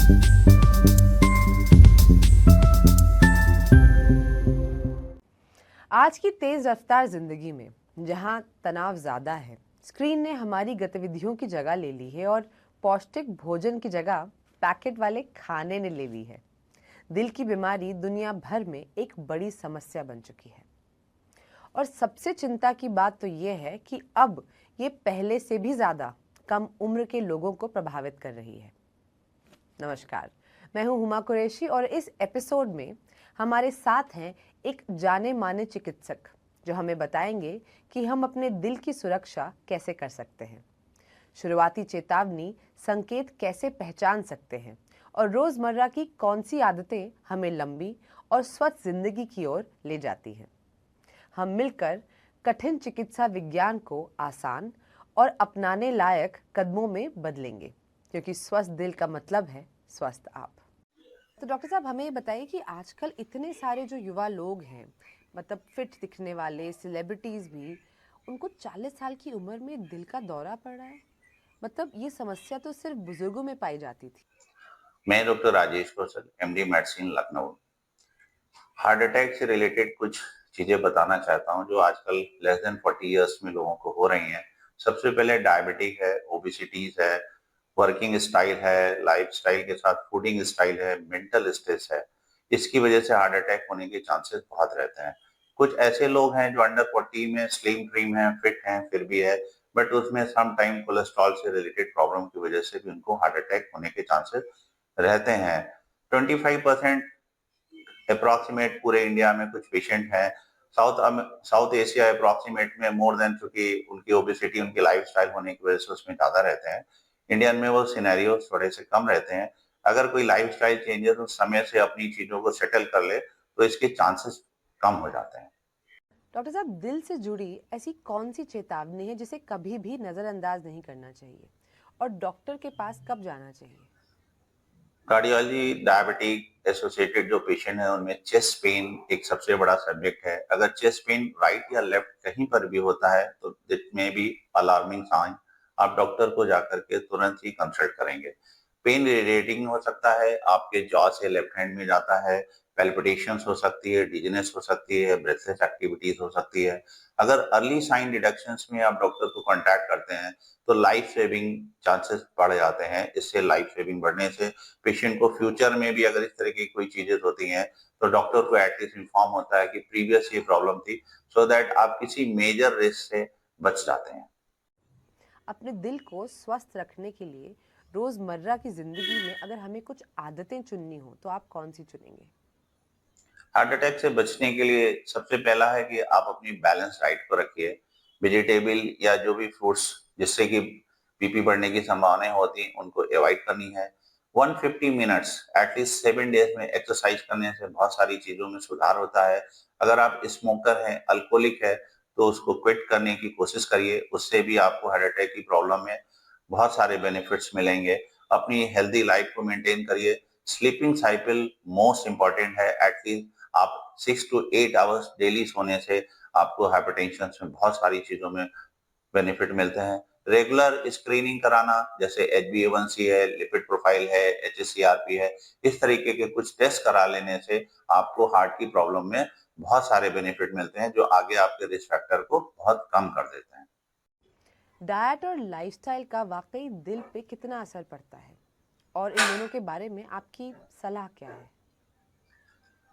आज की तेज रफ्तार जिंदगी में जहां तनाव ज्यादा है, स्क्रीन ने हमारी गतिविधियों की जगह ले ली है और पौष्टिक भोजन की जगह पैकेट वाले खाने ने ले ली है। दिल की बीमारी दुनिया भर में एक बड़ी समस्या बन चुकी है और सबसे चिंता की बात तो ये है कि अब ये पहले से भी ज्यादा कम उम्र के लोगों को प्रभावित कर रही है। नमस्कार, मैं हूं हुमा कुरैशी और इस एपिसोड में हमारे साथ हैं एक जाने माने चिकित्सक जो हमें बताएंगे कि हम अपने दिल की सुरक्षा कैसे कर सकते हैं, शुरुआती चेतावनी संकेत कैसे पहचान सकते हैं और रोजमर्रा की कौन सी आदतें हमें लंबी और स्वस्थ जिंदगी की ओर ले जाती हैं। हम मिलकर कठिन चिकित्सा विज्ञान को आसान और अपनाने लायक कदमों में बदलेंगे, क्योंकि स्वस्थ दिल का मतलब है स्वस्थ आप। तो डॉक्टर साहब, हमें बताइए कि आजकल इतने सारे जो युवा लोग हैं, मतलब फिट दिखने वाले सेलिब्रिटीज भी, उनको 40 साल की उम्र में दिल का दौरा पड़ रहा है। मतलब ये समस्या तो सिर्फ बुजुर्गों में पाई जाती थी। मैं doctor Rajesh Kaushal, MD medicine, Lucknow. Heart attack से रिलेटेड कुछ चीजें बताना चाहता हूं जो आजकल लेस देन 40 इयर्स में लोगों को हो रही हैं। सबसे पहले डायबिटिक है, ओबेसिटीज है, वर्किंग स्टाइल है, लाइफस्टाइल के साथ फूडिंग स्टाइल है, मेंटल स्ट्रेस है। इसकी वजह से हार्ट अटैक होने के चांसेस बहुत रहते हैं। कुछ ऐसे लोग हैं जो अंडर 40 में स्लिम ट्रिम है, फिट हैं, फिर भी है, बट उसमें सम टाइम कोलेस्ट्रॉल से रिलेटेड प्रॉब्लम की वजह से भी उनको हार्ट अटैक होने के चांसेस रहते हैं। 25% अप्रोक्सीमेट पूरे इंडिया में कुछ पेशेंट हैं। साउथ एशिया अप्रोक्सीमेट में मोर देन, चूंकि उनकी ओबेसिटी उनकी लाइफस्टाइल होने की वजह से उसमें ज्यादा रहते हैं। इंडियन में वो सिनेरियो थोड़े से कम रहते हैं। अगर कोई लाइफस्टाइल चेंजेस उस समय से अपनी चीजों को सेटल कर ले तो इसके चांसेस कम हो जाते हैं। डॉक्टर साहब, दिल से जुड़ी ऐसी कौन सी चेतावनी है जिसे कभी भी नजरअंदाज नहीं करना चाहिए और डॉक्टर के पास कब जाना चाहिए? कार्डियोलॉजी डायबिटिक एसोसिएटेड जो पेशेंट है उनमें चेस्ट पेन एक सबसे बड़ा सब्जेक्ट है। अगर चेस्ट पेन राइट या लेफ्ट कहीं पर भी होता है तो इट में बी अलार्मिंग साइन। आप डॉक्टर को जाकर के तुरंत ही कंसल्ट करेंगे। पेन रेडिएटिंग हो सकता है, आपके जॉ से लेफ्ट हैंड में जाता है, पेल्पिटेशंस हो सकती है, डिजीनेस हो सकती है, ब्रेथलेस एक्टिविटीज हो सकती है। अगर अर्ली साइन डिडक्शंस में आप डॉक्टर को कांटेक्ट करते हैं तो लाइफ सेविंग चांसेस बढ़ जाते हैं। इससे लाइफ सेविंग बढ़ने से पेशेंट को फ्यूचर में भी अगर इस तरह की कोई चीजें होती हैं तो डॉक्टर को एटलीस्ट इन्फॉर्म होता है कि प्रीवियस ये प्रॉब्लम थी, सो दैट आप किसी मेजर रिस्क से बच जाते हैं। अपने दिल को स्वस्थ रखने के लिए रोजमर्रा की जिंदगी में अगर हमें कुछ आदतें चुननी हो तो आप कौन सी चुनेंगे? हार्ट अटैक से बचने के लिए सबसे पहला है कि आप अपनी बैलेंस डाइट को रखिए। वेजिटेबल या जो भी फ्रूट्स जिससे कि बीपी बढ़ने की संभावनाएं होती हैं उनको अवॉइड करनी है। 150 मिनट्स एटलीस्ट 7 डेज में एक्सरसाइज करने से बहुत सारी चीजों में सुधार होता है। अगर आप स्मोकर हैं, अल्कोहलिक है, तो उसको क्विट करने की कोशिश करिए। उससे भी आपको हार्ट अटैक की प्रॉब्लम में बहुत सारे बेनिफिट्स मिलेंगे। अपनी हेल्दी लाइफ को मेंटेन करिए। स्लीपिंग साइकिल मोस्ट इंपॉर्टेंट है। एटलीस्ट आप 6 to 8 आवर्स डेली सोने से आपको हाइपरटेंशन में बहुत सारी चीजों में बेनिफिट मिलते हैं। रेगुलर स्क्रीनिंग कराना, जैसे HbA1c है, लिपिड प्रोफाइल है, HSCRP है, इस तरीके के कुछ टेस्ट करा लेने से आपको हार्ट की प्रॉब्लम में बहुत सारे बेनिफिट मिलते हैं जो आगे आपके रिस्क फैक्टर को बहुत कम कर देते हैं। डाइट और लाइफस्टाइल का वाकई दिल पे कितना असर पड़ता है और इन दोनों के बारे में आपकी सलाह क्या है?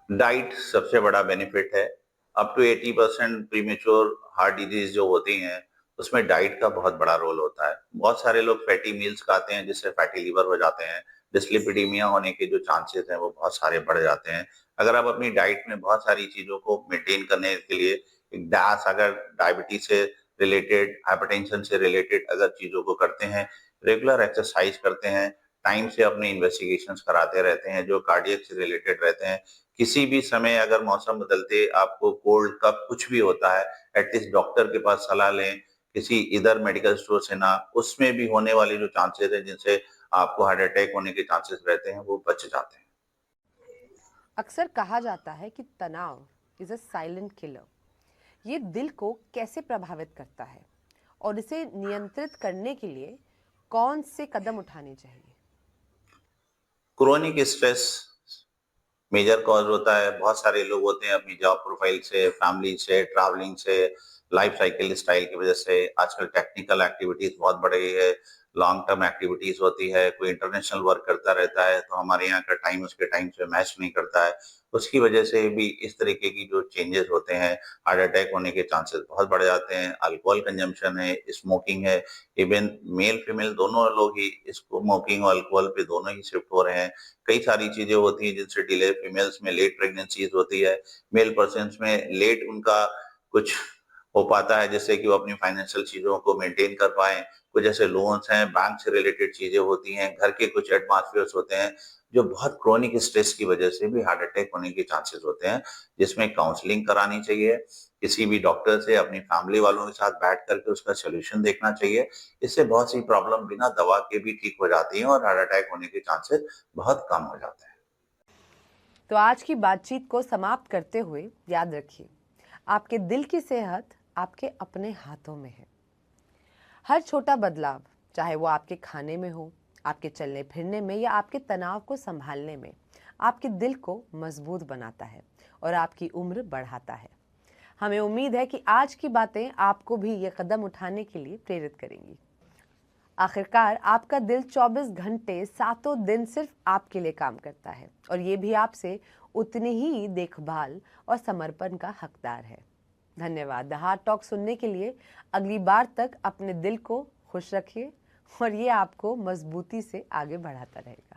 डाइट सबसे बड़ा बेनिफिट है। Up to 80% premature heart disease जो होती हैं उसमें डाइट का बहुत बड़ा रोल होता है। बहुत सारे लोग फैटी मील्स खाते हैं जिससे फैटी लिवर हो जाते हैं। डिस्लिपिडीमिया होने के जो चांसेस हैं वो बहुत सारे बढ़ जाते हैं। अगर आप अपनी डाइट में बहुत सारी चीजों को मेंटेन करने के लिए अगर डायबिटीज से रिलेटेड, हाइपरटेंशन से रिलेटेड अगर चीजों को करते हैं, रेगुलर एक्सरसाइज करते हैं, टाइम से अपने इन्वेस्टिगेशंस कराते रहते हैं जो कार्डियक से रिलेटेड रहते हैं, किसी भी समय अगर मौसम बदलते आपको कोल्ड कफ कुछ भी होता है, एटलीस्ट डॉक्टर के पास सलाह लें। किसी इधर मेडिकल स्टोर से ना, उसमें भी होने वाले जो चांसेस है जिनसे आपको हार्ट अटैक होने के चांसेस रहते हैं वो बच जाते हैं। अक्सर कहा जाता है कि तनाव इज अ साइलेंट किलर। ये दिल को कैसे प्रभावित करता है और इसे नियंत्रित करने के लिए कौन से कदम उठाने चाहिए? क्रोनिक स्ट्रेस मेजर कॉज होता है। बहुत सारे लोग होते हैं अपनी जॉब प्रोफाइल से, फैमिली से, ट्रैवलिंग से, लाइफ साइकिल स्टाइल की वजह से। आजकल टेक्निकल एक्टिविटीज बहुत बढ़ गई है, लॉन्ग टर्म एक्टिविटीज होती है, कोई इंटरनेशनल वर्क करता रहता है तो हमारे यहाँ का टाइम उसके टाइम से मैच नहीं करता है। उसकी वजह से भी इस तरीके की जो चेंजेस होते हैं, हार्ट अटैक होने के चांसेस बहुत बढ़ जाते हैं। अल्कोहल कंजम्पशन है, स्मोकिंग है, इवन मेल फीमेल दोनों लोग ही स्मोकिंग और अल्कोहल पे दोनों ही शिफ्ट हो रहे हैं। कई सारी चीजें होती हैं जिनसे डिले, फीमेल्स में लेट प्रेगनेंसीज होती है, मेल पर्सन्स में लेट उनका कुछ हो पाता है जिससे कि वो अपनी फाइनेंशियल चीजों को मेंटेन कर पाए। कुछ ऐसे लोन्स हैं, बैंक से रिलेटेड चीजें होती हैं, घर के कुछ एटमॉस्फेयर्स होते हैं जो बहुत क्रोनिक स्ट्रेस की वजह से भी हार्ट अटैक होने के चांसेस होते हैं, जिसमें काउंसलिंग करानी चाहिए। किसी भी डॉक्टर से अपनी फैमिली वालों के साथ बैठ करके उसका सोल्यूशन देखना चाहिए। इससे बहुत सी प्रॉब्लम बिना दवा के भी ठीक हो जाती हैं और हार्ट अटैक होने के चांसेस बहुत कम हो जाते हैं। तो आज की बातचीत को समाप्त करते हुए याद रखिए, आपके दिल की सेहत आपके अपने हाथों में है। हर छोटा बदलाव, चाहे वो आपके खाने में हो, आपके चलने फिरने में या आपके तनाव को संभालने में, आपके दिल को मजबूत बनाता है और आपकी उम्र बढ़ाता है। हमें उम्मीद है कि आज की बातें आपको भी ये कदम उठाने के लिए प्रेरित करेंगी। आखिरकार आपका दिल 24 घंटे सातों दिन सिर्फ आपके लिए काम करता है और ये भी आपसे उतनी ही देखभाल और समर्पण का हकदार है। धन्यवाद। द हार्ट टॉक सुनने के लिए। अगली बार तक अपने दिल को खुश रखिए और ये आपको मजबूती से आगे बढ़ाता रहेगा।